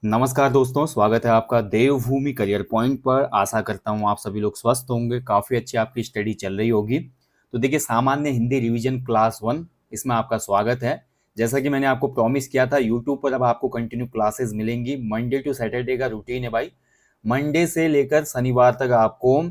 नमस्कार दोस्तों, स्वागत है आपका देवभूमि करियर पॉइंट पर। आशा करता हूँ आप सभी लोग स्वस्थ होंगे, काफ़ी अच्छी आपकी स्टडी चल रही होगी। तो देखिए, सामान्य हिंदी रिवीजन क्लास 1 इसमें आपका स्वागत है। जैसा कि मैंने आपको प्रॉमिस किया था, यूट्यूब पर अब आपको कंटिन्यू क्लासेस मिलेंगी। मंडे टू सैटरडे का रूटीन है भाई। मंडे से लेकर शनिवार तक आपको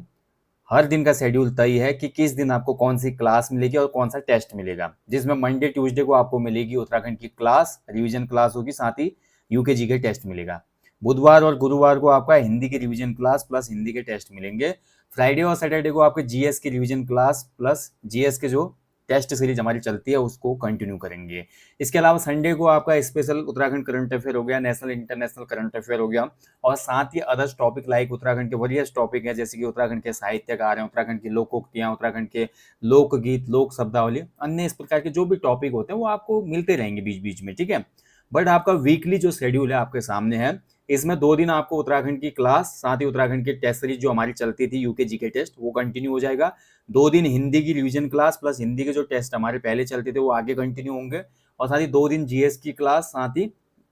हर दिन का शेड्यूल तय है कि किस दिन आपको कौन सी क्लास मिलेगी और कौन सा टेस्ट मिलेगा, जिसमें मंडे ट्यूसडे को आपको मिलेगी उत्तराखंड की क्लास, रिवीजन क्लास होगी, साथ ही यूकेजी के टेस्ट मिलेगा। बुधवार और गुरुवार को आपका हिंदी की रिवीजन क्लास प्लस हिंदी के टेस्ट मिलेंगे। फ्राइडे और सैटरडे को आपके जीएस की रिवीजन क्लास प्लस जीएस के जो टेस्ट सीरीज हमारी चलती है उसको कंटिन्यू करेंगे। इसके अलावा संडे को आपका स्पेशल उत्तराखंड करंट अफेयर हो गया, नेशनल इंटरनेशनल करंट अफेयर हो गया, और साथ ही अदर्स टॉपिक लाइक उत्तराखंड के वरियस टॉपिक है, जैसे कि उत्तराखंड के साहित्यकार हैं, उत्तराखंड की लोकोक्तियां, उत्तराखंड के लोकगीत, लोक शब्दावली, अन्य इस प्रकार के जो भी टॉपिक होते हैं वो आपको मिलते रहेंगे बीच बीच में, ठीक है। बट आपका वीकली जो शेड्यूल है आपके सामने है। इसमें 2 दिन आपको उत्तराखंड की क्लास, साथ ही उत्तराखंड की टेस्ट सीरीज जो हमारी चलती थी यूकेजी के टेस्ट, वो कंटिन्यू हो जाएगा। 2 दिन हिंदी की रिवीजन क्लास प्लस हिंदी के जो टेस्ट हमारे पहले चलते थे वो आगे कंटिन्यू होंगे, और साथ ही 2 दिन जीएस की क्लास, साथ ही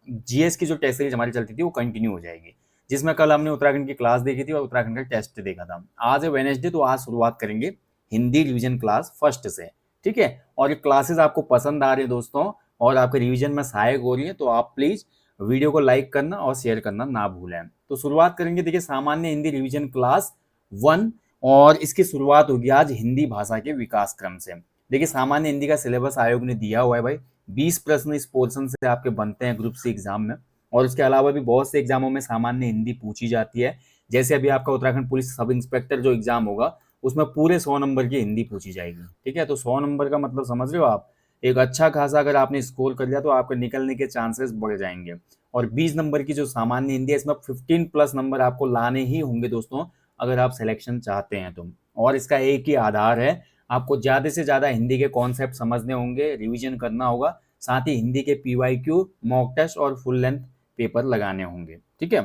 जीएस की जो टेस्ट सीरीज हमारी चलती थी वो कंटिन्यू हो जाएगी, जिसमें कल हमने उत्तराखंड की क्लास देखी थी और उत्तराखंड का टेस्ट देखा था। आज है वेडनेसडे, तो आज शुरुआत करेंगे हिंदी रिवीजन क्लास फर्स्ट से, ठीक है। और ये क्लासेस आपको पसंद आ रही है दोस्तों, और आपके रिवीजन में सहायक हो रही है, तो आप प्लीज वीडियो को लाइक करना और शेयर करना ना भूलें। तो शुरुआत करेंगे, देखिए, सामान्य हिंदी रिवीजन क्लास 1, और इसकी शुरुआत होगी आज हिंदी भाषा के विकास क्रम से। देखिए, सामान्य हिंदी का सिलेबस आयोग ने दिया हुआ है भाई। 20 प्रश्न इस पोर्शन से आपके बनते हैं ग्रुप सी एग्जाम में, और उसके अलावा भी बहुत से एग्जामों में सामान्य हिंदी पूछी जाती है। जैसे अभी आपका उत्तराखंड पुलिस सब इंस्पेक्टर जो एग्जाम होगा उसमें पूरे 100 नंबर की हिंदी पूछी जाएगी, ठीक है। तो 100 नंबर का मतलब समझ रहे हो आप, एक अच्छा खासा अगर आपने स्कोर कर लिया तो आपके निकलने के चांसेस बढ़ जाएंगे। और 20 नंबर की जो सामान्य हिंदी है, इसमें 15 प्लस नंबर आपको लाने ही होंगे दोस्तों, अगर आप सिलेक्शन चाहते हैं तो। और इसका एक ही आधार है, आपको ज़्यादा से ज़्यादा हिंदी के कॉन्सेप्ट समझने होंगे, रिवीजन करना होगा, साथ ही हिंदी के पीवाईक्यू, मॉक टेस्ट और फुल लेंथ पेपर लगाने होंगे, ठीक है।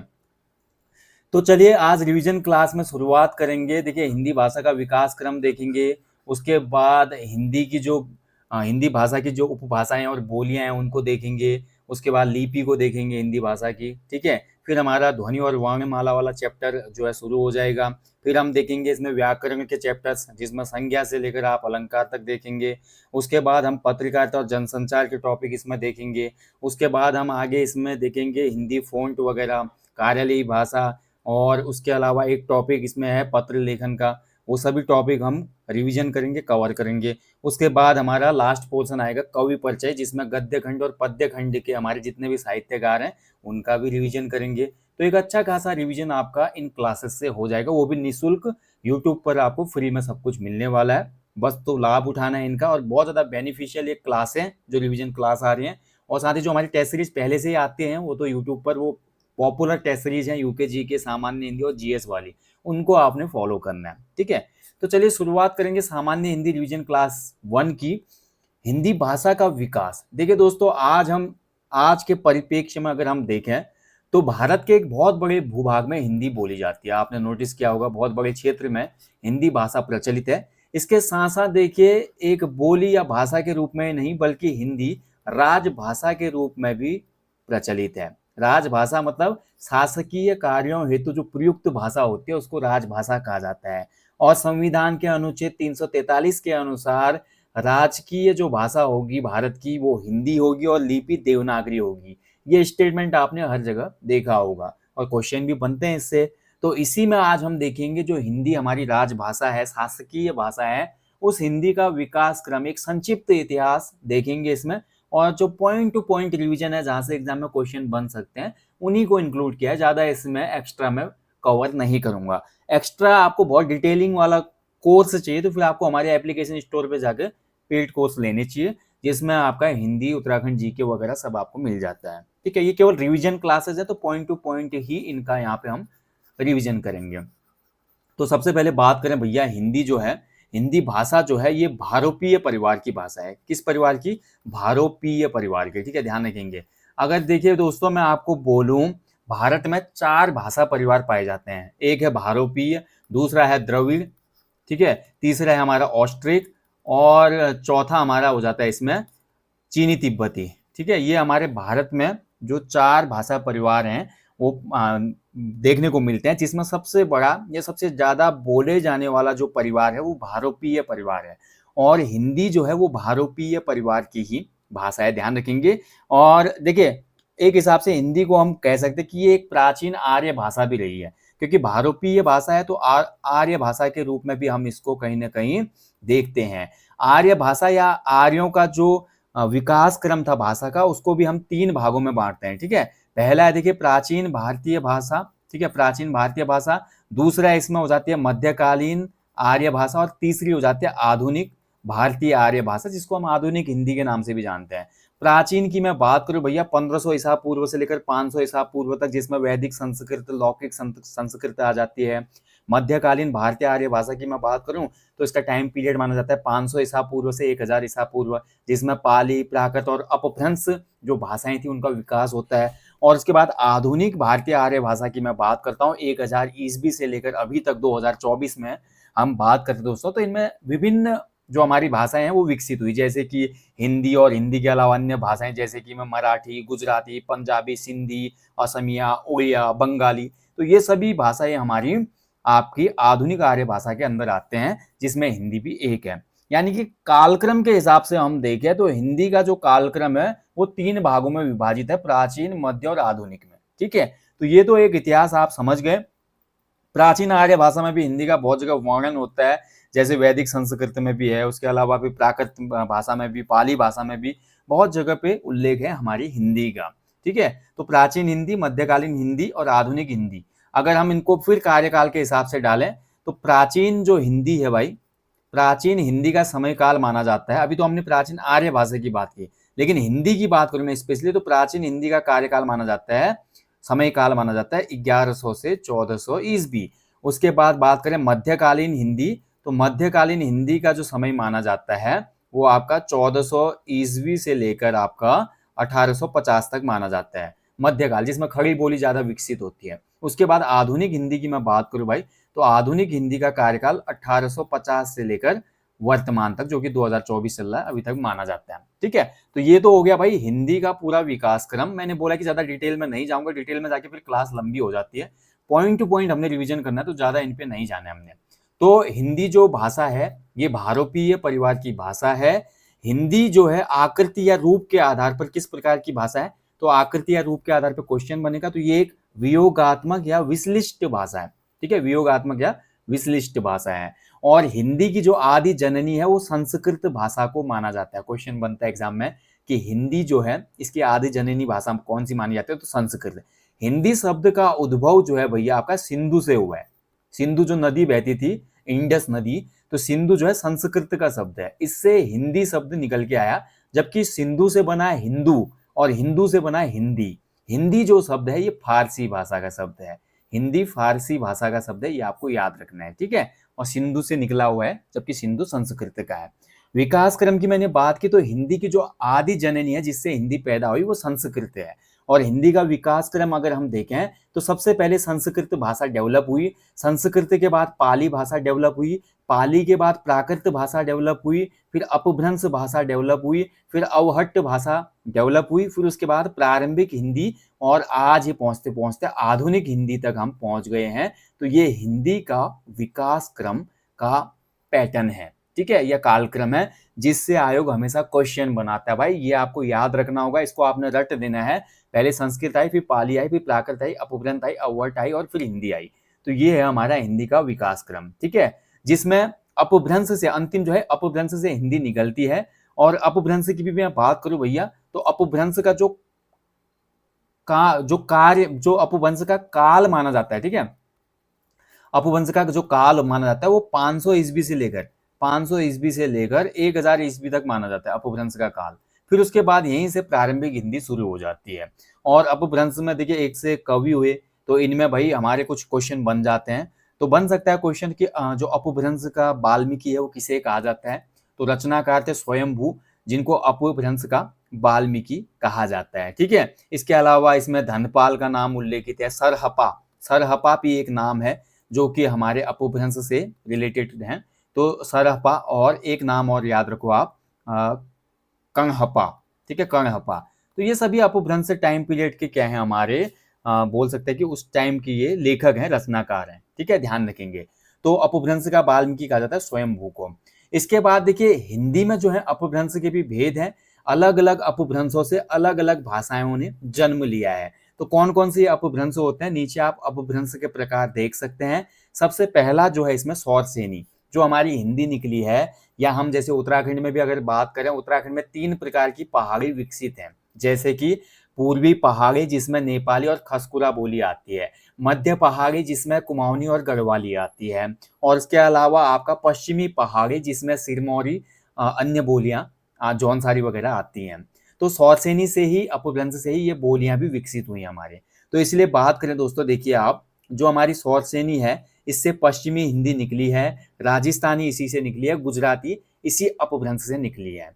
तो चलिए आज रिवीजन क्लास में शुरुआत करेंगे। देखिए, हिंदी भाषा का विकास क्रम देखेंगे, उसके बाद हिंदी की जो हिंदी भाषा की जो उपभाषाएं और बोलियां हैं उनको देखेंगे, उसके बाद लिपि को देखेंगे हिंदी भाषा की, ठीक है। फिर हमारा ध्वनि और वर्णमाला वाला चैप्टर जो है शुरू हो जाएगा। फिर हम देखेंगे इसमें व्याकरण के चैप्टर्स, जिसमें संज्ञा से लेकर आप अलंकार तक देखेंगे। उसके बाद हम पत्रकारिता और जनसंचार के टॉपिक इसमें देखेंगे। उसके बाद हम आगे इसमें देखेंगे हिंदी फ़ॉन्ट वगैरह, कार्यालयी भाषा, और उसके अलावा एक टॉपिक इसमें है पत्र लेखन का। वो सभी टॉपिक हम रिवीजन करेंगे, कवर करेंगे। उसके बाद हमारा लास्ट पोर्शन आएगा कवि परिचय, जिसमें गद्य खंड और पद्य खंड के हमारे जितने भी साहित्यकार हैं उनका भी रिवीजन करेंगे। तो एक अच्छा खासा रिवीजन आपका इन क्लासेस से हो जाएगा, वो भी निःशुल्क। यूट्यूब पर आपको फ्री में सब कुछ मिलने वाला है, बस तो लाभ उठाना है इनका। और बहुत ज़्यादा बेनिफिशियल एक क्लास है जो रिवीजन क्लास आ रही है। और साथ ही जो हमारी टेस्ट सीरीज पहले से ही आते हैं वो तो यूट्यूब पर वो पॉपुलर टेस्ट सीरीज हैं यूकेजी के, सामान्य हिंदी और जीएस वाली, उनको आपने फॉलो करना है, ठीक है। तो चलिए शुरुआत करेंगे सामान्य हिंदी रिवीजन क्लास 1 की, हिंदी भाषा का विकास। देखिए दोस्तों, आज के परिप्रेक्ष्य में अगर हम देखें तो भारत के एक बहुत बड़े भूभाग में हिंदी बोली जाती है। आपने नोटिस किया होगा, बहुत बड़े क्षेत्र में हिंदी भाषा प्रचलित है। इसके साथ साथ देखिए, एक बोली या भाषा के रूप में नहीं बल्कि हिंदी राजभाषा के रूप में भी प्रचलित है। राजभाषा मतलब शासकीय कार्यों हेतु जो प्रयुक्त भाषा होती है उसको राजभाषा कहा जाता है। और संविधान के अनुच्छेद 343 के अनुसार राजकीय जो भाषा होगी भारत की वो हिंदी होगी और लिपि देवनागरी होगी। ये स्टेटमेंट आपने हर जगह देखा होगा और क्वेश्चन भी बनते हैं इससे। तो इसी में आज हम देखेंगे जो हिंदी हमारी राजभाषा है, शासकीय भाषा है, उस हिंदी का विकास क्रम, एक संक्षिप्त इतिहास देखेंगे इसमें। और जो पॉइंट टू पॉइंट रिवीजन है, जहां से एग्जाम में क्वेश्चन बन सकते हैं, उन्हीं को इंक्लूड किया है। ज्यादा इसमें एक्स्ट्रा में कवर नहीं करूंगा। एक्स्ट्रा आपको बहुत डिटेलिंग वाला कोर्स चाहिए तो फिर आपको हमारे एप्लीकेशन स्टोर पे जाकर पेड कोर्स लेने चाहिए, जिसमें आपका हिंदी, उत्तराखंड जीके वगैरह सब आपको मिल जाता है, ठीक है। ये केवल रिवीजन क्लासेस है, तो पॉइंट टू पॉइंट ही इनका यहाँ पे हम रिवीजन करेंगे। तो सबसे पहले बात करें भैया, हिंदी जो है, हिंदी भाषा जो है ये भारोपीय परिवार की भाषा है। किस परिवार की? भारोपीय परिवार की, ठीक है, ध्यान रखेंगे। अगर देखिए दोस्तों, मैं आपको बोलूं, भारत में 4 भाषा परिवार पाए जाते हैं। एक है भारोपीय, दूसरा है द्रविड़, ठीक है, तीसरा है हमारा ऑस्ट्रिक, और चौथा हमारा हो जाता है इसमें चीनी तिब्बती, ठीक है। ये हमारे भारत में जो 4 भाषा परिवार हैं वो देखने को मिलते हैं, जिसमें सबसे बड़ा या सबसे ज़्यादा बोले जाने वाला जो परिवार है वो भारोपीय परिवार है। और हिंदी जो है वो भारोपीय परिवार की ही भाषा है, ध्यान रखेंगे। और देखिए, एक हिसाब से हिंदी को हम कह सकते हैं कि ये एक प्राचीन आर्य भाषा भी रही है, क्योंकि भारोपीय भाषा है तो आर्य भाषा के रूप में भी हम इसको कहीं न कहीं देखते हैं। आर्य भाषा या आर्यों का जो विकास क्रम था भाषा का, उसको भी हम 3 भागों में बाँटते हैं, ठीक है? पहला है देखिए प्राचीन भारतीय भाषा, ठीक है? प्राचीन भारतीय भाषा। दूसरा इसमें हो जाती है मध्यकालीन आर्य भाषा और तीसरी हो जाती है आधुनिक भारतीय आर्य भाषा, जिसको हम आधुनिक हिंदी के नाम से भी जानते हैं। प्राचीन की मैं बात करूँ भैया 1500 ईसा पूर्व से लेकर 500 ईसा पूर्व तक, जिसमें वैदिक संस्कृत, लौकिक संस्कृत आ जाती है। मध्यकालीन भारतीय आर्य भाषा की मैं बात करूँ तो इसका टाइम पीरियड माना जाता है 500 ईसा पूर्व से 1000 ईसा पूर्व, जिसमें पाली, प्राकृत और अपभ्रंश जो भाषाएं थी उनका विकास होता है। और उसके बाद आधुनिक भारतीय आर्य भाषा की मैं बात करता हूँ 1000 ईस्वी से लेकर अभी तक 2024 में हम बात करते हैं दोस्तों, तो इनमें विभिन्न जो हमारी भाषाएं हैं वो विकसित हुई, जैसे कि हिंदी और हिंदी के अलावा अन्य भाषाएं जैसे कि मैं मराठी, गुजराती, पंजाबी, सिंधी, असमिया, उड़िया, बंगाली, तो ये सभी भाषाएं हमारी आपकी आधुनिक आर्य भाषा के अंदर आते हैं, जिसमें हिंदी भी एक है। यानी कि कालक्रम के हिसाब से हम देखें तो हिंदी का जो कालक्रम है वो 3 भागों में विभाजित है, प्राचीन, मध्य और आधुनिक में, ठीक है? तो ये तो एक इतिहास आप समझ गए। प्राचीन आर्य भाषा में भी हिंदी का बहुत जगह वर्णन होता है, जैसे वैदिक संस्कृत में भी है, उसके अलावा भी प्राकृत भाषा में भी, पाली भाषा में भी बहुत जगह पे उल्लेख है हमारी हिंदी का, ठीक है? तो प्राचीन हिंदी, मध्यकालीन हिंदी और आधुनिक हिंदी, अगर हम इनको फिर कार्यकाल के हिसाब से डालें तो प्राचीन जो हिंदी है भाई, प्राचीन हिंदी का সময়काल माना जाता है। अभी तो हमने प्राचीन आर्य भाषा की बात की, लेकिन हिंदी की बात करूं मैं स्पेशली, तो प्राचीन हिंदी का कार्यकाल माना जाता है, समयकाल माना जाता है 1100 से 1400 ईस्वी। उसके बाद बात करें मध्यकालीन हिंदी, तो मध्यकालीन हिंदी का जो समय माना जाता है वो आपका 1400 ईस्वी से लेकर आपका 1850 तक माना जाता है, मध्यकाल, जिसमें खड़ी बोली ज्यादा विकसित होती है। उसके बाद आधुनिक हिंदी की मैं बात करूं भाई, तो आधुनिक हिंदी का कार्यकाल 1850 से लेकर वर्तमान तक, जो कि 2024 चल रहा है, अभी तक माना जाता है, ठीक है? तो ये तो हो गया भाई हिंदी का पूरा विकास क्रम। मैंने बोला कि ज्यादा डिटेल में नहीं जाऊंगा, डिटेल में जाके फिर क्लास लंबी हो जाती है। पॉइंट टू पॉइंट हमने रिवीजन करना है, तो ज्यादा इन पे नहीं जाना है हमने। तो हिंदी जो भाषा है ये भारोपीय परिवार की भाषा है। हिंदी जो है आकृति या रूप के आधार पर किस प्रकार की भाषा है, तो आकृति या रूप के आधार पर क्वेश्चन बनेगा, तो ये एक वियोगात्मक या विश्लिष्ट भाषा है, ठीक है? वियोगात्मक या विश्लिष्ट भाषा है। और हिंदी की जो आदि जननी है वो संस्कृत भाषा को माना जाता है। क्वेश्चन बनता है एग्जाम में कि हिंदी जो है इसकी आदि जननी भाषा कौन सी मानी जाती है, तो संस्कृत। हिंदी शब्द का उद्भव जो है भैया आपका सिंधु से हुआ है। सिंधु जो नदी बहती थी, इंडस नदी, तो सिंधु जो है संस्कृत का शब्द है, इससे हिंदी शब्द निकल के आया। जबकि सिंधु से बना है हिंदू और हिंदू से बना है हिंदी। हिंदी जो शब्द है ये फारसी भाषा का शब्द है। हिंदी फारसी भाषा का शब्द है, ये आपको याद रखना है, ठीक है? और सिंधु से निकला हुआ है, जबकि सिंधु संस्कृत का है। विकास क्रम की मैंने बात की, तो हिंदी की जो आदि जननी है जिससे हिंदी पैदा हुई वो संस्कृत है। और हिंदी का विकास क्रम अगर हम देखें तो सबसे पहले संस्कृत भाषा डेवलप हुई, संस्कृत के बाद पाली भाषा डेवलप हुई, पाली के बाद प्राकृत भाषा डेवलप हुई, फिर अपभ्रंश भाषा डेवलप हुई, फिर अवहट्ट भाषा डेवलप हुई, फिर उसके बाद प्रारंभिक हिंदी, और आज ये पहुंचते पहुंचते आधुनिक हिंदी तक हम पहुंच गए हैं। तो ये हिंदी का विकास क्रम का पैटर्न है, ठीक है? यह कालक्रम है जिससे आयोग हमेशा क्वेश्चन बनाता है भाई, ये आपको याद रखना होगा, इसको आपने रट देना है। पहले संस्कृत आई, फिर पाली आई, फिर प्राकृत आई, अपभ्रंश आई, अवहट्ट आई और फिर हिंदी आई। तो ये है हमारा हिंदी का विकास क्रम, ठीक है? जिसमें अपभ्रंश से अंतिम जो है अपभ्रंश से हिंदी निकलती है। और अपभ्रंश की भी मैं बात करूं भैया, तो अपभ्रंश का जो कार्य, जो अपभ्रंश का काल माना जाता है, ठीक है? अपभ्रंश का जो काल माना जाता है वो 500 ईस्वी से लेकर 1000 ईस्वी तक माना जाता है अपभ्रंश का काल। फिर उसके बाद यहीं से प्रारंभिक हिंदी शुरू हो जाती है। और अपभ्रंश में देखिए एक से कवि हुए, तो इनमें भाई हमारे कुछ क्वेश्चन बन जाते हैं। तो बन सकता है क्वेश्चन कि जो अपभ्रंश का वाल्मीकि है वो किसे कहा जाता है, तो रचनाकार थे स्वयंभू, जिनको अपभ्रंश का वाल्मीकि कहा जाता है, ठीक है? इसके अलावा इसमें धनपाल का नाम उल्लेखित है, सरहपा भी एक नाम है जो कि हमारे अपभ्रंश से रिलेटेड हैं। तो सरहपा, और एक नाम और याद रखो आप, कणहपा, ठीक है? कणहपा। तो ये सभी अपभ्रंश टाइम पीरियड के क्या है हमारे बोल सकते हैं कि उस टाइम की ये लेखक हैं, रचनाकार हैं, ठीक है, ध्यान रखेंगे। तो अपभ्रंश का वाल्मीकि कहा जाता है स्वयंभू को। इसके बाद देखिए हिंदी में जो है अपभ्रंश के भी भेद हैं, अलग अलग अपभ्रंशों से अलग अलग भाषाओं ने जन्म लिया है। तो कौन कौन से अपभ्रंश होते हैं, नीचे आप अपभ्रंश के प्रकार देख सकते हैं। सबसे पहला जो है इसमें सौरसेनी, जो हमारी हिंदी निकली है, या हम जैसे उत्तराखंड में भी अगर बात करें, उत्तराखंड में 3 प्रकार की पहाड़ी विकसित हैं, जैसे कि पूर्वी पहाड़ी जिसमें नेपाली और खसकुरा बोली आती है, मध्य पहाड़ी जिसमें कुमाऊनी और गढ़वाली आती है, और इसके अलावा आपका पश्चिमी पहाड़ी जिसमें सिरमौरी अन्य बोलियां जौनसारी वगैरह आती हैं। तो सौरसेनी से ही, अपभ्रंश से ही ये बोलियां भी विकसित हुई हमारे। तो इसलिए बात करें दोस्तों, देखिए आप, जो हमारी सौरसेनी है इससे पश्चिमी हिंदी निकली है, राजस्थानी इसी से निकली है, गुजराती इसी अपभ्रंश से निकली है।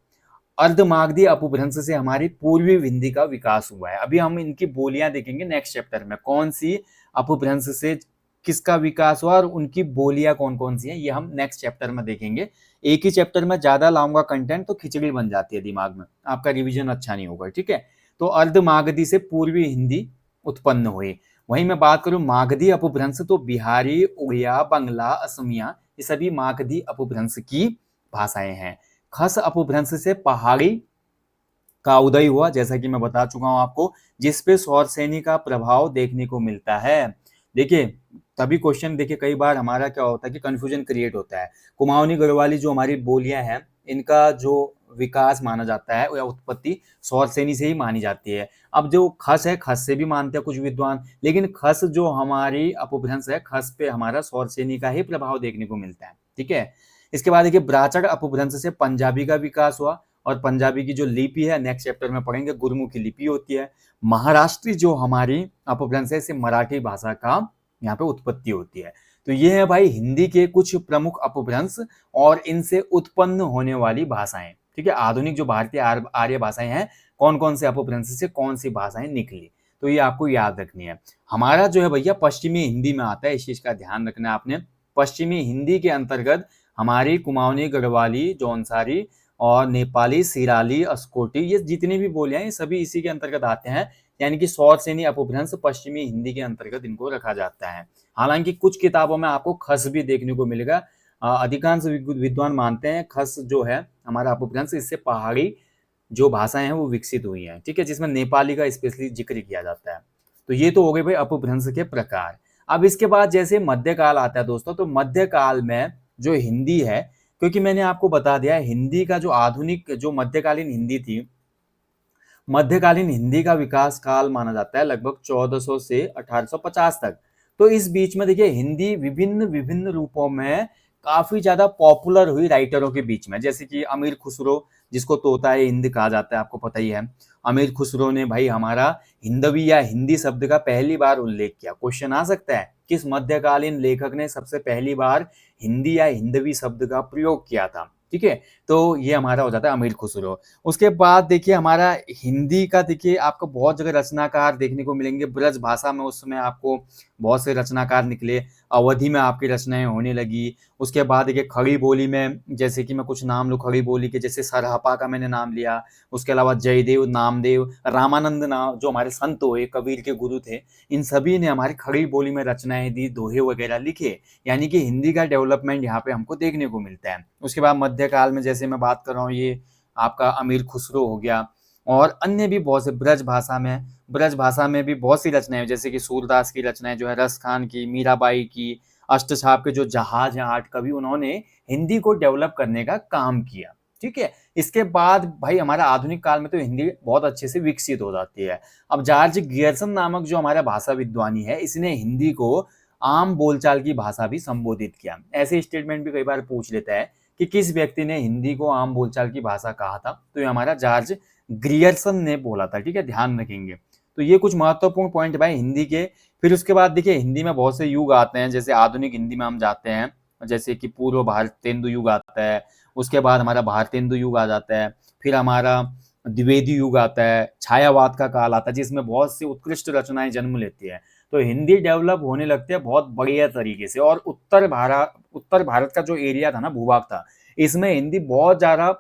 अर्धमागधी अपभ्रंश से हमारी पूर्वी हिंदी का विकास हुआ है। अभी हम इनकी बोलियां देखेंगे नेक्स्ट चैप्टर में, कौन सी अपभ्रंश से किसका विकास हुआ और उनकी बोलियां कौन कौन सी हैं, ये हम नेक्स्ट चैप्टर में देखेंगे। एक ही चैप्टर में ज्यादा लाऊंगा कंटेंट तो खिचड़ी बन जाती है दिमाग में, आपका रिवीजन अच्छा नहीं होगा, ठीक है। तो अर्धमागधी से पूर्वी हिंदी उत्पन्न हुई। वहीं मैं बात करूं मागधी अपभ्रंश, तो बिहारी, उड़िया, बंगला, असमिया, ये सभी मागधी अपभ्रंश की भाषाएं हैं। खस अपभ्रंश से पहाड़ी का उदय हुआ, जैसा कि मैं बता चुका हूं आपको, जिसपे सौरसेनी का प्रभाव देखने को मिलता है। देखिए तभी क्वेश्चन, देखिए कई बार हमारा क्या होता है कि कंफ्यूजन क्रिएट होता है। कुमाऊनी गढ़वाली जो हमारी बोलियां हैं, इनका जो विकास माना जाता है या उत्पत्ति सौरसेनी से ही मानी जाती है। अब जो खस है, खस से भी मानते हैं कुछ विद्वान, लेकिन खस जो हमारी अपभ्रंश है, खस पे हमारा सौरसेनी का ही प्रभाव देखने को मिलता है, ठीक है। इसके बाद देखिए ब्राचक अपभ्रंश से पंजाबी का विकास हुआ, और पंजाबी की जो लिपि है नेक्स्ट चैप्टर में पढ़ेंगे, गुरमुखी लिपि होती है। महाराष्ट्री जो हमारी अपभ्रंश है, इससे मराठी भाषा का यहाँ पे उत्पत्ति होती है। तो ये है भाई हिंदी के कुछ प्रमुख अपभ्रंश और इनसे उत्पन्न होने वाली भाषाएं, ठीक है। आधुनिक जो भारतीय आर्य भाषाएं हैं, कौन कौन से अपभ्रंश से कौन सी भाषाएं निकली, तो ये आपको याद रखनी है। हमारा जो है भैया पश्चिमी हिंदी में आता है, इस चीज का ध्यान रखना है आपने। पश्चिमी हिंदी के अंतर्गत हमारी कुमाऊनी, गढ़वाली, जौनसारी और नेपाली, सिराली, अस्कोटी, ये जितनी भी बोलियां ये सभी इसी के अंतर्गत आते हैं। यानी कि सौरसेनी अपभ्रंश पश्चिमी हिंदी के अंतर्गत इनको रखा जाता है। हालांकि कुछ किताबों में आपको खस भी देखने को मिलेगा। अधिकांश विद्वान मानते हैं खस जो है हमारा अपभ्रंश, इससे पहाड़ी जो भाषाएं हैं वो विकसित हुई हैं, ठीक है, जिसमें नेपाली का स्पेशली जिक्र किया जाता है। तो ये तो हो गए भाई अपभ्रंश के प्रकार। अब इसके बाद जैसे मध्यकाल आता है दोस्तों, तो मध्यकाल में जो हिंदी है, क्योंकि मैंने आपको बता दिया हिंदी का जो आधुनिक, जो मध्यकालीन हिंदी थी, मध्यकालीन हिंदी का विकास काल माना जाता है लगभग 1400 से 1850 तक। तो इस बीच में देखिए हिंदी विभिन्न विभिन्न रूपों में काफी ज्यादा पॉपुलर हुई राइटरों के बीच में, जैसे कि अमीर खुसरो, जिसको तोताए हिंद कहा जाता है, आपको पता ही है। अमीर खुसरो ने भाई हमारा हिंदवी या हिंदी शब्द का पहली बार उल्लेख किया। क्वेश्चन आ सकता है किस मध्यकालीन लेखक ने सबसे पहली बार हिंदी या हिंदवी शब्द का प्रयोग किया था, ठीक है। तो ये हमारा हो जाता है अमीर खुसरो। उसके बाद देखिए हमारा हिंदी का, देखिए आपको बहुत जगह रचनाकार देखने को मिलेंगे। ब्रज भाषा में उस समय आपको बहुत से रचनाकार निकले, अवधि में आपकी रचनाएं होने लगी। उसके बाद देखिए खड़ी बोली में, जैसे कि मैं कुछ नाम लूँ खड़ी बोली के, जैसे सरहपा का मैंने नाम लिया। उसके अलावा जयदेव, नामदेव, रामानंद नाम जो हमारे संत हुए, कबीर के गुरु थे, इन सभी ने हमारी खड़ी बोली में रचनाएं दी, दोहे वगैरह लिखे। यानी कि हिंदी का डेवलपमेंट यहाँ पे हमको देखने को मिलता है। उसके बाद मध्यकाल में जैसे मैं बात कर रहा हूँ, ये आपका अमीर खुसरो हो गया, और अन्य भी बहुत से ब्रज भाषा में भी बहुत सी रचनाएं, जैसे कि सूरदास की रचनाएं जो है, रस खान की, मीराबाई की, अष्टछाप के जो जहाज हैं 8 कवि, उन्होंने हिंदी को डेवलप करने का काम किया, ठीक है। इसके बाद भाई हमारा आधुनिक काल में तो हिंदी बहुत अच्छे से विकसित हो जाती है। अब जॉर्ज गियर्सन नामक जो हमारा भाषा विद्वानी है, इसने हिंदी को आम बोलचाल की भाषा भी संबोधित किया। ऐसे स्टेटमेंट भी कई बार पूछ लेता है कि किस व्यक्ति ने हिंदी को आम बोलचाल की भाषा कहा था, तो ये हमारा जॉर्ज ग्रियर्सन ने बोला था, ठीक है, ध्यान रखेंगे। तो ये कुछ महत्वपूर्ण पॉइंट भाई हिंदी के। फिर उसके बाद देखिए हिंदी में बहुत से युग आते हैं, जैसे आधुनिक हिंदी में हम जाते हैं, जैसे कि पूर्व भारतेंदु युग आता है, उसके बाद हमारा भारतेंदु युग आ जाता है, फिर हमारा द्विवेदी युग आता है, छायावाद का काल आता है, जिसमें बहुत सी उत्कृष्ट रचनाएं जन्म लेती है। तो हिंदी डेवलप होने लगती है बहुत बढ़िया तरीके से। और उत्तर भारत का जो एरिया था ना, भूभाग था, इसमें हिंदी बहुत ज्यादा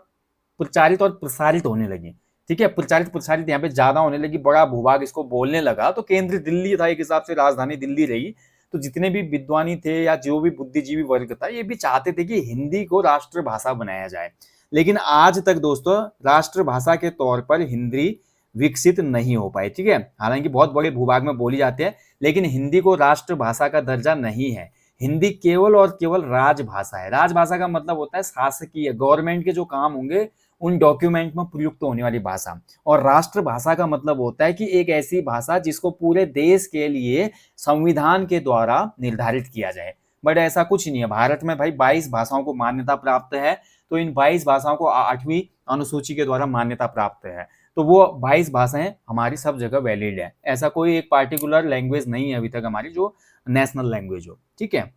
प्रचारित और प्रसारित होने लगी, ठीक है, प्रचारित प्रसारित यहाँ पे ज्यादा होने लगी, बड़ा भूभाग इसको बोलने लगा, तो केंद्र दिल्ली था, एक हिसाब से राजधानी दिल्ली रही। तो जितने भी विद्वानी थे या जो भी बुद्धिजीवी वर्ग था, ये भी चाहते थे कि हिंदी को राष्ट्रभाषा बनाया जाए। लेकिन आज तक दोस्तों राष्ट्रभाषा के तौर पर हिंदी विकसित नहीं हो पाई। ठीक है, हालांकि बहुत बड़े भूभाग में बोली जाती है, लेकिन हिंदी को राष्ट्रभाषा का दर्जा नहीं है। हिंदी केवल और केवल राजभाषा है। राजभाषा का मतलब होता है शासकीय, गवर्नमेंट के जो काम होंगे उन डॉक्यूमेंट में प्रयुक्त होने वाली भाषा। और राष्ट्रभाषा का मतलब होता है कि एक ऐसी भाषा जिसको पूरे देश के लिए संविधान के द्वारा निर्धारित किया जाए। बट ऐसा कुछ नहीं है। भारत में भाई 22 भाषाओं को मान्यता प्राप्त है, तो इन 22 भाषाओं को 8वीं अनुसूची के द्वारा मान्यता प्राप्त है। तो वो 22 भाषाएं हमारी सब जगह वैलिड है। ऐसा कोई एक पार्टिकुलर लैंग्वेज नहीं है अभी तक हमारी जो नेशनल लैंग्वेज हो। ठीक है,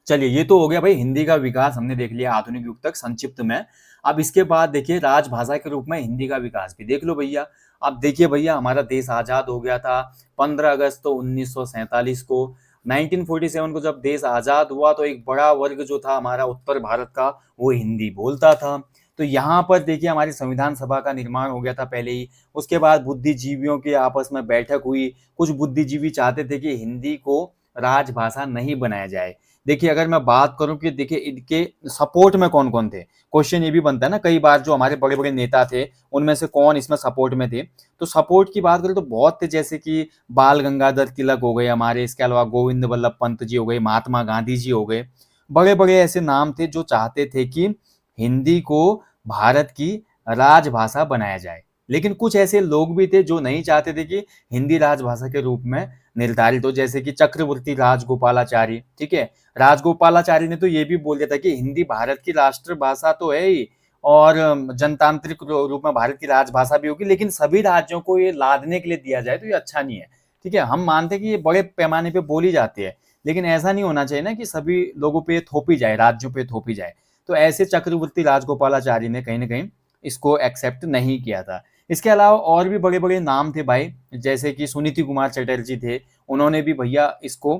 चलिए ये तो हो गया भाई हिंदी का विकास, हमने देख लिया आधुनिक युग तक संक्षिप्त में। अब इसके बाद देखिए राजभाषा के रूप में हिंदी का विकास भी देख लो भैया। अब देखिए भैया, हमारा देश आजाद हो गया था 15 अगस्त तो 1947 को। 1947 को जब देश आजाद हुआ तो एक बड़ा वर्ग जो था हमारा उत्तर भारत का, वो हिंदी बोलता था। तो यहाँ पर देखिए हमारी संविधान सभा का निर्माण हो गया था पहले ही। उसके बाद बुद्धिजीवियों की आपस में बैठक हुई। कुछ बुद्धिजीवी चाहते थे कि हिंदी को राजभाषा नहीं बनाया जाए। देखिए अगर मैं बात करूं कि देखिए इनके सपोर्ट में कौन कौन थे, क्वेश्चन ये भी बनता है ना कई बार, जो हमारे बड़े बड़े नेता थे उनमें से कौन इसमें सपोर्ट में थे। तो सपोर्ट की बात करें तो बहुत थे, जैसे कि बाल गंगाधर तिलक हो गए हमारे, इसके अलावा गोविंद वल्लभ पंत जी हो गए, महात्मा गांधी जी हो गए। बड़े बड़े ऐसे नाम थे जो चाहते थे कि हिंदी को भारत की राजभाषा बनाया जाए। लेकिन कुछ ऐसे लोग भी थे जो नहीं चाहते थे कि हिंदी राजभाषा के रूप में निर्धारित हो, जैसे कि चक्रवर्ती राजगोपालाचारी। ठीक है, राजगोपालाचारी ने तो ये भी बोल दिया था कि हिंदी भारत की राष्ट्रभाषा तो है ही, और जनतांत्रिक रूप में भारत की राजभाषा भी होगी, लेकिन सभी राज्यों को ये लादने के लिए दिया जाए तो ये अच्छा नहीं है। ठीक है, हम मानते हैं कि ये बड़े पैमाने पे बोली जाती है, लेकिन ऐसा नहीं होना चाहिए ना कि सभी लोगों पे थोपी जाए, राज्यों पे थोपी जाए। तो ऐसे चक्रवर्ती राजगोपालाचारी ने कहीं ना कहीं इसको एक्सेप्ट नहीं किया था। इसके अलावा और भी बड़े बड़े नाम थे भाई, जैसे कि सुनीति कुमार चटर्जी थे, उन्होंने भी भैया इसको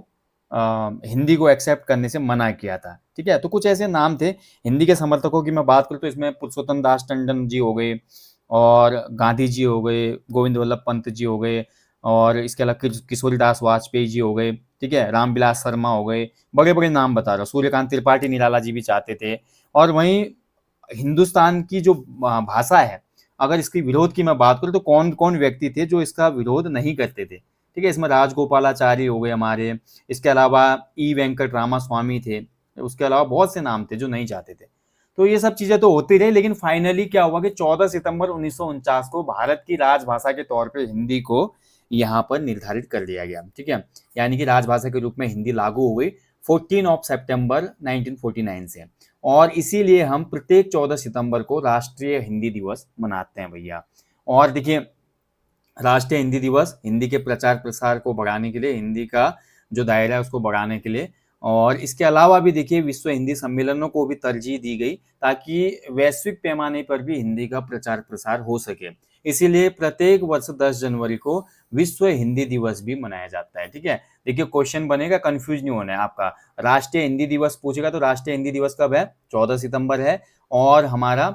हिंदी को एक्सेप्ट करने से मना किया था। ठीक है, तो कुछ ऐसे नाम थे। हिंदी के समर्थकों की मैं बात करूँ तो इसमें पुरुषोत्तम दास टंडन जी हो गए, और गांधी जी हो गए, गोविंद वल्लभ पंत जी हो गए, और इसके अलावा किशोरी दास वाजपेयी जी हो गए। ठीक है, रामविलास शर्मा हो गए, बड़े बड़े नाम बता रहा हूँ। सूर्यकांत त्रिपाठी निराला जी भी चाहते थे। और वहीं हिंदुस्तान की जो भाषा है, अगर इसकी विरोध की मैं बात करूँ तो कौन कौन व्यक्ति थे जो इसका विरोध नहीं करते थे। ठीक है, इसमें राजगोपालाचारी हो गए हमारे, इसके अलावा ई वेंकट रामा स्वामी थे, उसके अलावा बहुत से नाम थे जो नहीं चाहते थे। तो ये सब चीजें तो होती रही, लेकिन फाइनली क्या हुआ कि 14 सितंबर 1949 को भारत की राजभाषा के तौर पर हिंदी को यहाँ पर निर्धारित कर दिया गया। ठीक है, यानी कि राजभाषा के रूप में हिंदी लागू हो गई 14 सितंबर 1949 से। और इसीलिए हम प्रत्येक 14 सितंबर को राष्ट्रीय हिंदी दिवस मनाते हैं भैया। और देखिए राष्ट्रीय हिंदी दिवस हिंदी के प्रचार प्रसार को बढ़ाने के लिए, हिंदी का जो दायरा है उसको बढ़ाने के लिए, और इसके अलावा भी देखिए विश्व हिंदी सम्मेलनों को भी तरजीह दी गई ताकि वैश्विक पैमाने पर भी हिंदी का प्रचार प्रसार हो सके। इसीलिए प्रत्येक वर्ष 10 जनवरी को विश्व हिंदी दिवस भी मनाया जाता है। ठीक है, देखिए क्वेश्चन बनेगा, कंफ्यूज नहीं होना है आपका। राष्ट्रीय हिंदी दिवस पूछेगा तो राष्ट्रीय हिंदी दिवस कब है? 14 सितंबर है। और हमारा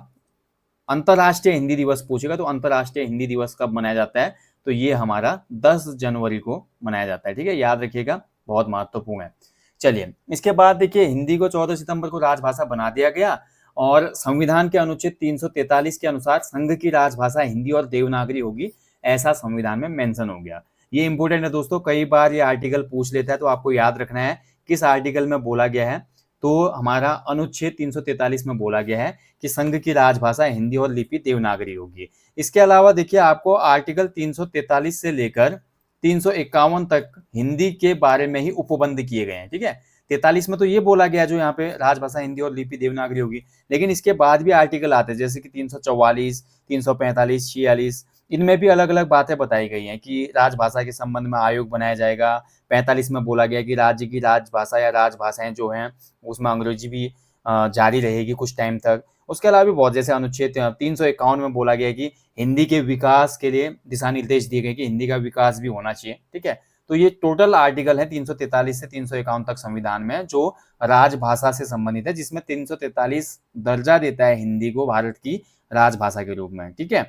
अंतर्राष्ट्रीय हिंदी दिवस पूछेगा तो अंतर्राष्ट्रीय हिंदी दिवस कब मनाया जाता है? तो ये हमारा 10 जनवरी को मनाया जाता है। ठीक है, याद रखिएगा, बहुत महत्वपूर्ण है। चलिए इसके बाद देखिए हिंदी को 14 सितंबर को राजभाषा बना दिया गया, और संविधान के अनुच्छेद 343 के अनुसार संघ की राजभाषा हिंदी और देवनागरी होगी, ऐसा संविधान में मेंशन हो गया। ये इंपॉर्टेंट है दोस्तों, कई बार ये आर्टिकल पूछ लेता है, तो आपको याद रखना है किस आर्टिकल में बोला गया है। तो हमारा अनुच्छेद 343 में बोला गया है कि संघ की राजभाषा हिंदी और लिपि देवनागरी होगी। इसके अलावा देखिए आपको आर्टिकल 343 से लेकर 351 तक हिंदी के बारे में ही उपबंध किए गए हैं। ठीक है, 43 में तो ये बोला गया जो यहाँ पे राजभाषा हिंदी और लिपि देवनागरी होगी, लेकिन इसके बाद भी आर्टिकल आते हैं जैसे कि 344, 345, 46, इनमें भी अलग अलग बातें बताई गई हैं कि राजभाषा के संबंध में आयोग बनाया जाएगा। 45 में बोला गया कि राज्य की राजभाषा या राजभाषाएं जो हैं उसमें अंग्रेजी भी जारी रहेगी कुछ टाइम तक। उसके अलावा भी बहुत, जैसे अनुच्छेद 351 में बोला गया कि हिंदी के विकास के लिए दिशा निर्देश दिए गए कि हिंदी का विकास भी होना चाहिए। ठीक है, तो ये टोटल आर्टिकल है 343 से 351 तक संविधान में जो राजभाषा से संबंधित है, जिसमें 343 दर्जा देता है हिंदी को भारत की राजभाषा के रूप में। ठीक है,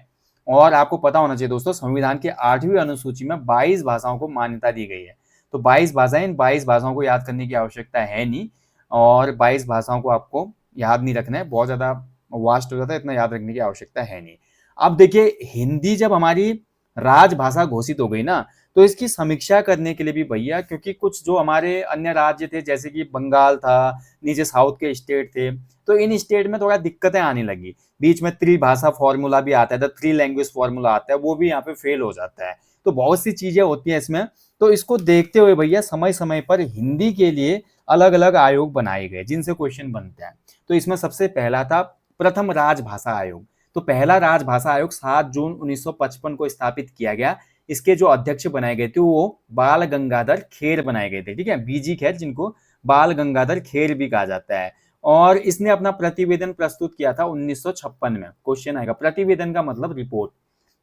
और आपको पता होना चाहिए दोस्तों, संविधान के 8वीं अनुसूची में 22 भाषाओं को मान्यता दी गई है। तो 22 भाषाएं, इन 22 भाषाओं को याद करने की आवश्यकता है नहीं, और 22 भाषाओं को आपको याद नहीं रखना है, बहुत ज्यादा वास्ट हो जाता है, इतना याद रखने की आवश्यकता है नहीं। अब देखिए, हिंदी जब हमारी राजभाषा घोषित हो गई ना, तो इसकी समीक्षा करने के लिए भी भैया, क्योंकि कुछ जो हमारे अन्य राज्य थे जैसे कि बंगाल था, नीचे साउथ के स्टेट थे, तो इन स्टेट में थोड़ा दिक्कतें आने लगी। बीच में त्रिभाषा फॉर्मूला भी आता है, द थ्री लैंग्वेज फॉर्मूला आता है, वो भी यहाँ पे फेल हो जाता है। तो बहुत सी चीजें होती हैं इसमें। तो इसको देखते हुए भैया समय समय पर हिंदी के लिए अलग अलग आयोग बनाए गए जिनसे क्वेश्चन बनते हैं। तो इसमें सबसे पहला था प्रथम राजभाषा आयोग। तो पहला राजभाषा आयोग 7 जून 1955 को स्थापित किया गया। इसके जो अध्यक्ष बनाए गए थे वो बाल गंगाधर खेर बनाए गए थे, ठीक है, बीजी खेर, जिनको बाल गंगाधर खेर भी कहा जाता है। और इसने अपना प्रतिवेदन प्रस्तुत किया था 1956 में। क्वेश्चन आएगा, प्रतिवेदन का मतलब रिपोर्ट।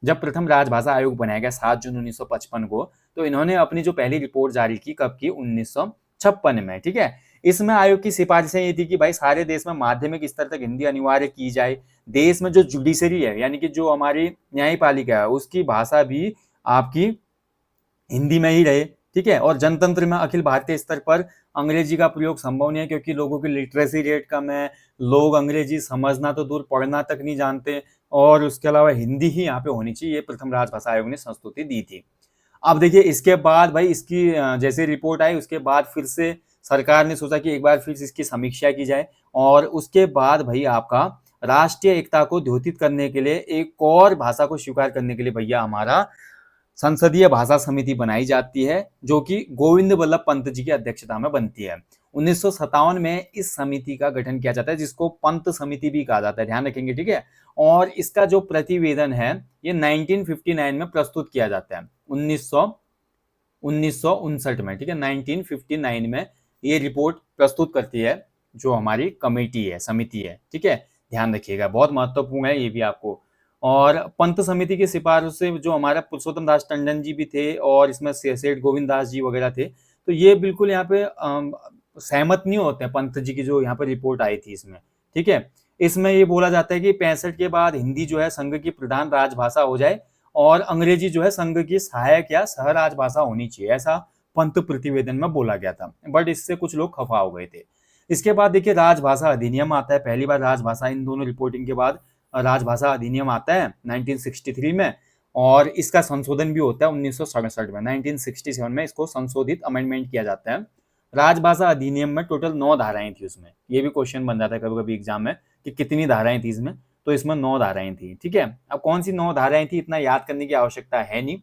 जब प्रथम राजभाषा आयोग बनाया गया 7 जून 1955 को, तो इन्होंने अपनी जो पहली रिपोर्ट जारी की कब की, 1956 में, ठीक है। इसमें आयोग की सिफारिशें ये थी कि भाई सारे देश में माध्यमिक स्तर तक हिंदी अनिवार्य की जाए। देश में जो जुडिशरी है, यानी कि जो हमारी न्यायपालिका है, उसकी भाषा भी आपकी हिंदी में ही रहे, ठीक है। और जनतंत्र में अखिल भारतीय स्तर पर अंग्रेजी का प्रयोग संभव नहीं है, क्योंकि लोगों की लिटरेसी रेट कम है, लोग अंग्रेजी समझना तो दूर पढ़ना तक नहीं जानते, और उसके अलावा हिंदी ही यहाँ पे होनी चाहिए। ये प्रथम राजभाषा आयोग ने संस्तुति दी थी। अब देखिए, इसके बाद भाई इसकी जैसे रिपोर्ट आई, उसके बाद फिर से सरकार ने सोचा कि एक बार फिर से इसकी समीक्षा की जाए, और उसके बाद भाई आपका राष्ट्रीय एकता को द्योतित करने के लिए एक और भाषा को स्वीकार करने के लिए भैया हमारा संसदीय भाषा समिति बनाई जाती है, जो कि गोविंद वल्लभ पंत जी की अध्यक्षता में बनती है। 1957 में इस समिति का गठन किया जाता है, जिसको पंत समिति भी कहा जाता है, ध्यान रखेंगे, ठीक है। और इसका जो प्रतिवेदन है ये 1959 में प्रस्तुत किया जाता है, 1959 में, ठीक है, 1959 में ये रिपोर्ट प्रस्तुत करती है, जो हमारी कमेटी है, समिति है, ठीक है। ध्यान रखिएगा, बहुत महत्वपूर्ण है ये भी आपको। और पंत समिति की सिफारिश से जो हमारा पुरुषोत्तम दास टंडन जी भी थे, और इसमें सेठ गोविंद दास जी वगैरह थे, तो ये बिल्कुल यहाँ पे सहमत नहीं होते हैं पंत जी की जो यहाँ पे रिपोर्ट आई थी इसमें, ठीक है। इसमें ये बोला जाता है कि 65 के बाद हिंदी जो है संघ की प्रधान राजभाषा हो जाए, और अंग्रेजी जो है संघ की सहायक या सह राजभाषा होनी चाहिए, ऐसा पंत प्रतिवेदन में बोला गया था। बट इससे कुछ लोग खफा हो गए थे। इसके बाद देखिए राजभाषा अधिनियम आता है, पहली बार राजभाषा, इन दोनों रिपोर्टिंग के बाद राजभाषा अधिनियम आता है 1963 में, और इसका संशोधन भी होता है 1967 में। 1967 में इसको संशोधित अमेंडमेंट किया जाता है। राजभाषा अधिनियम में टोटल 9 धाराएं थी उसमें। ये भी क्वेश्चन बन जाता है कभी कभी एग्जाम में कि कितनी धाराएं थी इसमें, तो इसमें 9 धाराएं थी, ठीक है। अब कौन सी 9 धाराएं थी इतना याद करने की आवश्यकता है नहीं,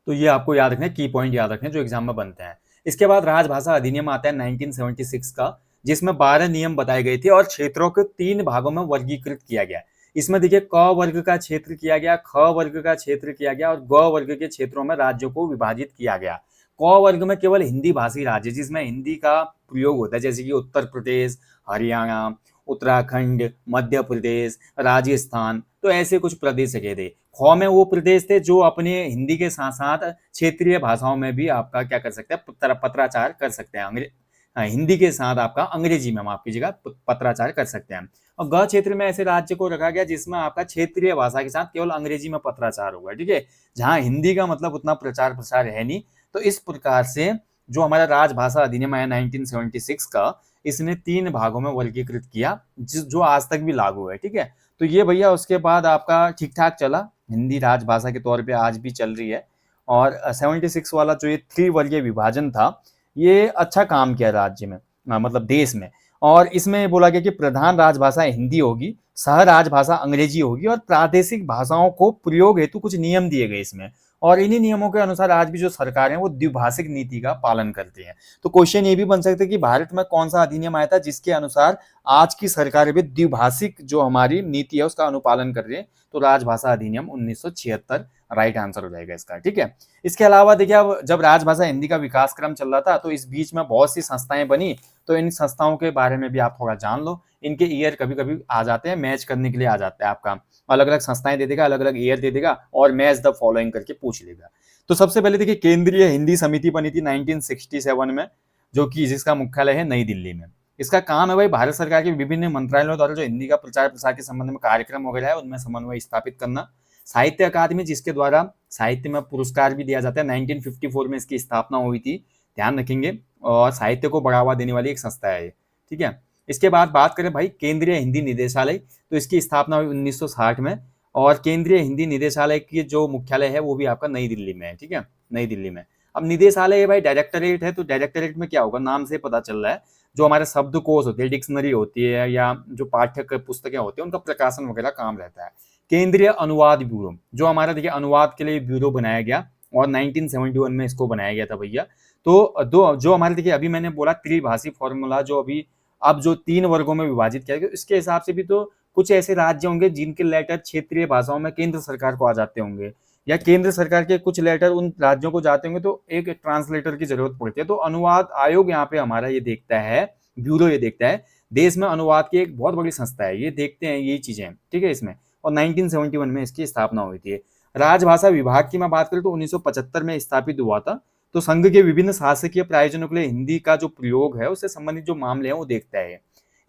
तो ये आपको याद रखना, की पॉइंट याद रखना जो एग्जाम में बनते हैं। इसके बाद राजभाषा अधिनियम आता है 1976 का, जिसमें 12 नियम बताए गए थे, और क्षेत्रों को 3 भागों में वर्गीकृत किया गया। इसमें देखिए क वर्ग का क्षेत्र किया गया, ख वर्ग का क्षेत्र किया गया, और ग वर्ग के क्षेत्रों में राज्यों को विभाजित किया गया। क वर्ग में केवल हिंदी भाषी राज्य जिसमें हिंदी का प्रयोग होता है, जैसे कि उत्तर प्रदेश, हरियाणा, उत्तराखंड, मध्य प्रदेश, राजस्थान, तो ऐसे कुछ प्रदेश गए थे। ख में वो प्रदेश थे जो अपने हिंदी के साथ साथ क्षेत्रीय भाषाओं में भी आपका क्या कर सकते हैं, पत्राचार कर सकते हैं। हिंदी के साथ आपका अंग्रेजी में, माफ कीजिएगा, पत्राचार कर सकते हैं। और ग क्षेत्र में ऐसे राज्य को रखा गया जिसमें आपका क्षेत्रीय भाषा के साथ केवल अंग्रेजी में पत्राचार होगा, ठीक है, जहां हिंदी का मतलब उतना प्रचार प्रसार है नहीं। तो इस प्रकार से जो हमारा राजभाषा अधिनियम है 1976 का, इसने 3 भागों में वर्गीकृत किया, जो आज तक भी लागू है, ठीक है। तो ये भैया उसके बाद आपका ठीक ठाक चला, हिंदी राजभाषा के तौर पे आज भी चल रही है। और 76 वाला जो ये 3 वर्गीय विभाजन था, ये अच्छा काम किया राज्य में, मतलब देश में। और इसमें बोला गया कि प्रधान राजभाषा हिंदी होगी, सह राजभाषा अंग्रेजी होगी, और प्रादेशिक भाषाओं को प्रयोग हेतु कुछ नियम दिए गए इसमें। और इन्हीं नियमों के अनुसार आज भी जो सरकार है वो द्विभाषिक नीति का पालन करती है। तो क्वेश्चन ये भी बन सकता है कि भारत में कौन सा अधिनियम आया था जिसके अनुसार आज की सरकार भी द्विभाषिक जो हमारी नीति है उसका अनुपालन कर रही है। तो राजभाषा अधिनियम 1976 राइट आंसर हो जाएगा इसका, ठीक है। इसके अलावा देखिए, अब जब राजभाषा हिंदी का विकास क्रम चल रहा था, तो इस बीच में बहुत सी संस्थाएं बनी। तो इन संस्थाओं के बारे में भी आप थोड़ा जान लो। इनके ईयर कभी कभी आ जाते हैं, मैच करने के लिए आ जाता है, आपका अलग अलग संस्थाएं दे देगा, अलग अलग ईयर दे देगा, और मैच द फॉलोइंग करके पूछ लेगा। तो सबसे पहले देखिए, केंद्रीय हिंदी समिति बनी थी 1967 में, जो कि जिसका मुख्यालय है नई दिल्ली में। इसका काम है भाई भारत सरकार के विभिन्न मंत्रालयों द्वारा जो हिंदी का प्रचार प्रसार के संबंध में कार्यक्रम वगैरह है उनमें समन्वय स्थापित करना। साहित्य अकादमी जिसके द्वारा साहित्य में पुरस्कार भी दिया जाता है, 1954 में इसकी स्थापना हुई थी, ध्यान रखेंगे, और साहित्य को बढ़ावा देने वाली एक संस्था है ये, ठीक है। इसके बाद बात करें भाई केंद्रीय हिंदी निदेशालय, तो इसकी स्थापना हुई 1960 में, और केंद्रीय हिंदी निदेशालय की जो मुख्यालय है वो भी आपका नई दिल्ली में है, ठीक है, नई दिल्ली में। अब निदेशालय है भाई डायरेक्टरेट है, तो डायरेक्टरेट में क्या होगा, नाम से पता चल रहा है जो हमारे शब्दकोश होते हैं, डिक्शनरी होती है या जो पाठ्यक पुस्तकें होती है उनका प्रकाशन वगैरह काम रहता है। केंद्रीय अनुवाद ब्यूरो, जो हमारा देखिए अनुवाद के लिए ब्यूरो बनाया गया और 1971 में इसको बनाया गया था भैया। तो दो जो हमारे देखिए अभी मैंने बोला त्रिभाषी फॉर्मूला जो अभी अब जो 3 वर्गों में विभाजित किया गया, इसके हिसाब से भी तो कुछ ऐसे राज्य होंगे जिनके लेटर क्षेत्रीय भाषाओं में केंद्र सरकार को आ जाते होंगे, या केंद्र सरकार के कुछ लेटर उन राज्यों को जाते होंगे, तो एक ट्रांसलेटर की जरूरत पड़ती है। तो अनुवाद आयोग यहाँ पे हमारा ये देखता है, ब्यूरो ये देखता है, देश में अनुवाद की एक बहुत बड़ी संस्था है, ये देखते हैं यही चीजें, ठीक है इसमें। और 1971 में इसकी स्थापना हुई थी। राजभाषा विभाग की मैं बात करूँ तो 1975 में स्थापित हुआ था। तो संघ के विभिन्न शासकीय प्रायोजनों के लिए हिंदी का जो प्रयोग है उससे संबंधित जो मामले हैं वो देखता है।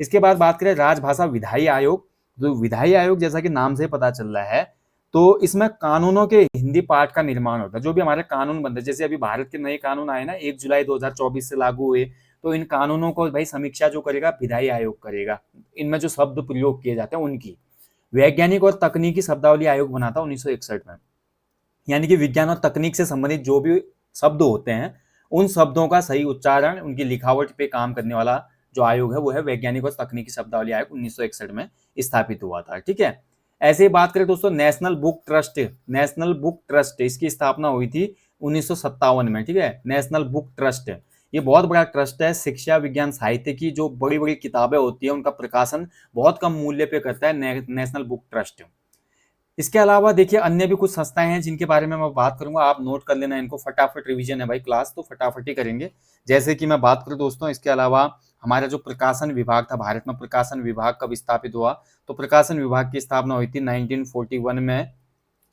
इसके बाद बात करें राजभाषा विधायी आयोग, जो विधायी आयोग जैसा कि नाम से पता चल रहा है, तो इसमें कानूनों के हिंदी पाठ का निर्माण होता है। जो भी हमारे कानून बनते हैं, जैसे अभी भारत के नए कानून आए ना 1 जुलाई 2024 से लागू हुए, तो इन कानूनों को भाई समीक्षा जो करेगा विधायी आयोग करेगा, इनमें जो शब्द प्रयोग किए जाते हैं उनकी। वैज्ञानिक और तकनीकी शब्दावली आयोग बना था 1961 में, यानी कि विज्ञान और तकनीक से संबंधित जो भी शब्द होते हैं उन शब्दों का सही उच्चारण, उनकी लिखावट पे काम करने वाला जो आयोग है वो है वैज्ञानिक और तकनीकी शब्दावली आयोग, 1961 में स्थापित हुआ था, ठीक है। ऐसे ही बात करें दोस्तों national book trust, national book trust इसकी स्थापना हुई थी 1957 में, ठीक है। नेशनल बुक ट्रस्ट ये बहुत बड़ा ट्रस्ट है, शिक्षा विज्ञान साहित्य की जो बड़ी बड़ी किताबें होती है उनका प्रकाशन बहुत कम मूल्य पे करता है नेशनल बुक ट्रस्ट। इसके अलावा देखिए अन्य भी कुछ संस्थाएं हैं जिनके बारे में मैं बात करूंगा, आप नोट कर लेना इनको, फटाफट रिवीजन है भाई क्लास, तो फटाफट ही करेंगे। जैसे कि मैं बात करूं दोस्तों, इसके अलावा हमारा जो प्रकाशन विभाग था, भारत में प्रकाशन विभाग कब स्थापित हुआ, तो प्रकाशन विभाग की स्थापना हुई थी 1941 में,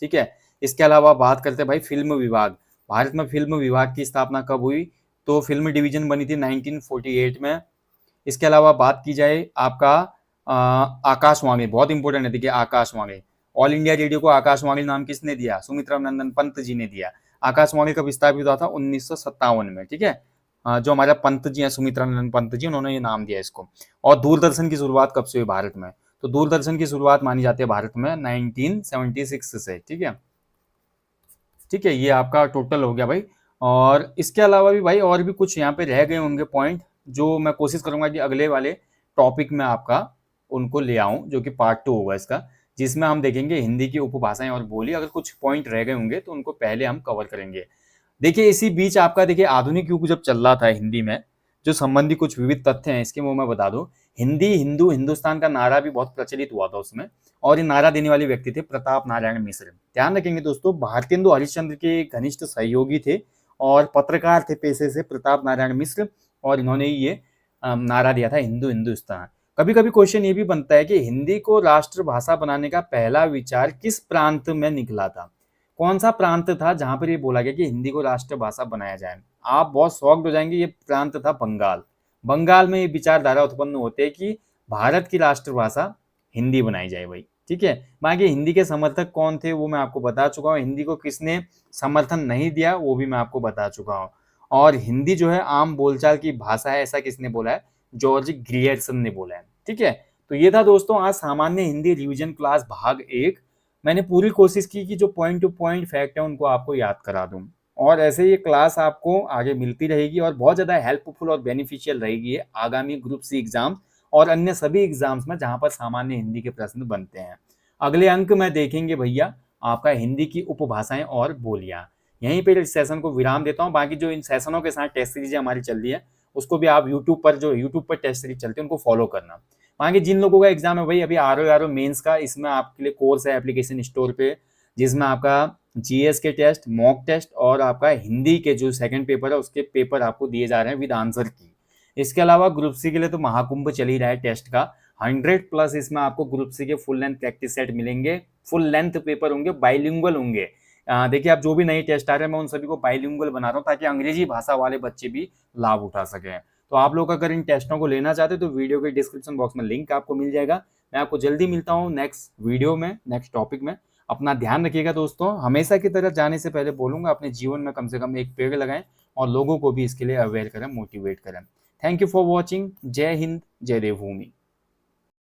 ठीक है। इसके अलावा बात करते हैं भाई फिल्म विभाग, भारत में फिल्म विभाग की स्थापना कब हुई, तो फिल्म डिवीजन बनी थी 1948 में। इसके अलावा बात की जाए आपका आकाशवाणी, बहुत इंपॉर्टेंट है देखिए आकाशवाणी, ऑल इंडिया रेडियो को आकाशवाणी नाम किसने दिया, सुमित्रा नंदन पंत जी ने दिया। आकाशवाणी कब स्थापित हुआ था 1957 में, ठीक है। जो हमारे पंत जी हैं सुमित्रा नंदन पंत जी, उन्होंने ये नाम दिया इसको। और दूरदर्शन की शुरुआत कब से हुई भारत में, तो दूरदर्शन की शुरुआत मानी जाती है भारत में 1976 से, ठीक है, ठीक है। ये आपका टोटल हो गया भाई। और इसके अलावा भी भाई और भी कुछ यहाँ पे रह गए होंगे पॉइंट, जो मैं कोशिश करूंगा कि अगले वाले टॉपिक में आपका उनको ले आऊं, जो कि पार्ट 2 होगा इसका, जिसमें हम देखेंगे हिंदी की उपभाषाएं और बोली। अगर कुछ पॉइंट रह गए होंगे तो उनको पहले हम कवर करेंगे। देखिए इसी बीच आपका देखिए आधुनिक युग जब चल रहा था हिंदी में, जो संबंधी कुछ विविध तथ्य हैं इसके वो मैं बता दूं। हिंदी हिंदू हिंदुस्तान का नारा भी बहुत प्रचलित हुआ था उसमें, और ये नारा देने वाले व्यक्ति थे प्रताप नारायण मिश्र। ध्यान रखेंगे दोस्तों, भारतेंदु हरिश्चंद्र के घनिष्ठ सहयोगी थे और पत्रकार थे पेशे से प्रताप नारायण मिश्र, और इन्होंने ये नारा दिया था हिंदू हिंदुस्तान। कभी कभी क्वेश्चन ये भी बनता है कि हिंदी को राष्ट्रभाषा बनाने का पहला विचार किस प्रांत में निकला था, कौन सा प्रांत था जहां पर ये बोला गया कि हिंदी को राष्ट्रभाषा बनाया जाए। आप बहुत शॉक्ड हो जाएंगे, ये प्रांत था बंगाल। बंगाल में ये विचारधारा उत्पन्न होते हैं कि भारत की राष्ट्रभाषा हिंदी बनाई जाए भाई, ठीक है। बाकी हिंदी के समर्थक कौन थे वो मैं आपको बता चुका हूँ, हिंदी को किसने समर्थन नहीं दिया वो भी मैं आपको बता चुका हूँ। और हिंदी जो है आम बोलचाल की भाषा है ऐसा किसने बोला है, जॉर्ज ग्रियर्सन ने बोला है, ठीक है। तो ये था दोस्तों आज सामान्य हिंदी रिवीजन क्लास भाग 1। मैंने पूरी कोशिश की कि जो पॉइंट टू पॉइंट फैक्ट है उनको आपको याद करा दूं, और ऐसे ये क्लास आपको आगे मिलती रहेगी और बहुत ज़्यादा हेल्पफुल और बेनिफिशियल रहेगी आगामी ग्रुप सी एग्जाम और अन्य सभी एग्जाम्स में जहां पर सामान्य हिंदी के प्रश्न बनते हैं। अगले अंक में देखेंगे भैया आपका हिंदी की उपभाषाएं और बोलियां। यहीं पर इस सेशन को विराम देता हूं, बाकी जो इन सेशनों के साथ टेस्ट सीरीज हमारी चल रही है उसको भी आप यूट्यूब पर जो यूट्यूब पर टेस्ट सीरीज चलती है उनको फॉलो करना। बाकी जिन लोगों का एग्जाम है भाई अभी आर मेंस का, इसमें आपके लिए कोर्स है एप्लीकेशन स्टोर पे, जिसमें आपका जीएस के टेस्ट, मॉक टेस्ट और आपका हिंदी के जो सेकंड पेपर है उसके पेपर आपको दिए जा रहे हैं विद आंसर की। इसके अलावा ग्रुप सी के लिए तो महाकुंभ चल ही रहा है टेस्ट का, 100+ इसमें आपको ग्रुप सी के फुल लेंथ प्रैक्टिस सेट मिलेंगे, फुल लेंथ पेपर होंगे, बाइलिंगुअल होंगे। देखिए आप जो भी नए टेस्ट आ रहे हैं मैं उन सभी को बाइलिंगुअल बना रहा हूँ ताकि अंग्रेजी भाषा वाले बच्चे भी लाभ उठा सकें। तो आप लोग अगर इन टेस्टों को लेना चाहते हो तो वीडियो के डिस्क्रिप्शन बॉक्स में लिंक आपको मिल जाएगा। मैं आपको जल्दी मिलता हूँ नेक्स्ट वीडियो में, नेक्स्ट टॉपिक में। अपना ध्यान रखिएगा दोस्तों। हमेशा की तरह जाने से पहले बोलूंगा, अपने जीवन में कम से कम एक पेड़ लगाएं और लोगों को भी इसके लिए अवेयर करें, मोटिवेट करें। Thank you for watching. जय हिंद, जय देवभूमि।